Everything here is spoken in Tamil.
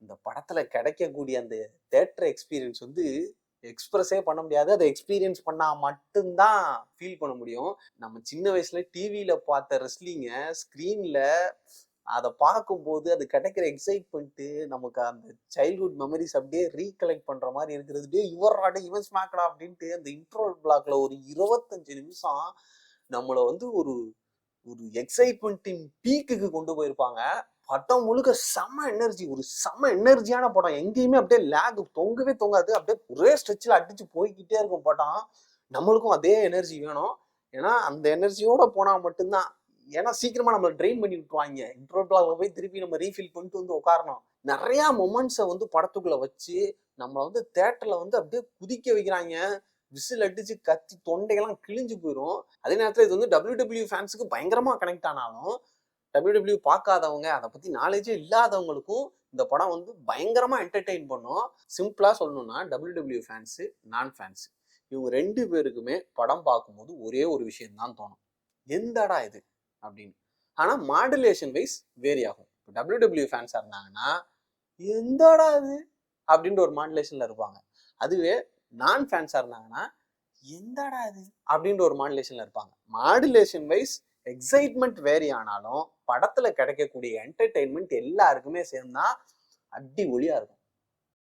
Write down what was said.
இந்த படத்துல கிடைக்கக்கூடிய அந்த தியேட்டர் எக்ஸ்பீரியன்ஸ் வந்து எக்ஸ்பிரஸே பண்ண முடியாது. அதை எக்ஸ்பீரியன்ஸ் பண்ணா மட்டும்தான் ஃபீல் பண்ண முடியும். நம்ம சின்ன வயசுல டிவியில பார்த்த ரெஸ்லிங்க ஸ்க்ரீன்ல அதை பார்க்கும்போது அது கிடைக்கிற எக்ஸைட்மெண்ட்டு நமக்கு அந்த சைல்ட்ஹுட் மெமரிஸ் அப்படியே ரீகலெக்ட் பண்ற மாதிரி இருக்கிறது. டே இவராட இவன் ஸ்மாக்டா அப்படின்ட்டு அந்த இன்ட்ரோல் பிளாக்ல ஒரு 25 நிமிஷம் நம்மளை வந்து ஒரு ஒரு எக்ஸைட்மெண்ட்டின் பீக்குக்கு கொண்டு போயிருப்பாங்க. படம் முழுக்க செம எனர்ஜி, ஒரு செம எனர்ஜியான படம். எங்கேயுமே அப்படியே லேக் தொங்கவே தொங்காது. அப்படியே ஒரே ஸ்ட்ரெச்சில் அடிச்சு போய்கிட்டே இருக்கும் படம். நம்மளுக்கும் அதே எனர்ஜி வேணும். ஏன்னா அந்த எனர்ஜியோட போனா மட்டும்தான். ஏன்னா சீக்கிரமா நம்மளை ட்ரெயின் பண்ணி விட்டுருவாங்க. இன்ட்ரோல் போய் திருப்பி நம்ம ரீஃபில் பண்ணிட்டு வந்து உட்காரணும். நிறைய மொமெண்ட்ஸை வந்து படத்துக்குள்ள வச்சு நம்மளை வந்து தேட்டர்ல வந்து அப்படியே குதிக்க வைக்கிறாங்க. விசில் அடிச்சு கத்தி தொண்டையெல்லாம் கிழிஞ்சு போயிடும். அதே நேரத்தில் இது வந்து WWE ஃபேன்ஸுக்கு பயங்கரமா கனெக்ட் ஆனாலும் WWE பார்க்காதவங்க, அதை பத்தி நாலேஜே இல்லாதவங்களுக்கும் இந்த படம் வந்து பயங்கரமா என்டர்டெயின் பண்ணும். சிம்பிளா சொல்லணும்னா WWE ஃபேன்ஸு, நான் ஃபேன்ஸு இவங்க 2 பேருக்குமே படம் பார்க்கும்போது ஒரே ஒரு விஷயம் தான் தோணும், எந்தடா இது அப்படின்னு. ஆனா மாடுலேஷன் வைஸ் வேரி ஆகும். WWE ஃபேன்ஸா இருந்தாங்கன்னா எந்தடா இது அப்படின்ற ஒரு மாடுலேஷன்ல இருப்பாங்க. அதுவே நான் ஃபேன்ஸா இருந்தாங்கன்னா எந்தடா இது அப்படின்ற ஒரு மாடுலேஷன்ல இருப்பாங்க. மாடுலேஷன் வைஸ் எக்ஸைட்மெண்ட் வேரி ஆனாலும் படத்துல கிடைக்கக்கூடிய என்டர்டெயின்மெண்ட் எல்லாருக்குமே சேர்ந்தா அடி ஒளியா இருக்கும்.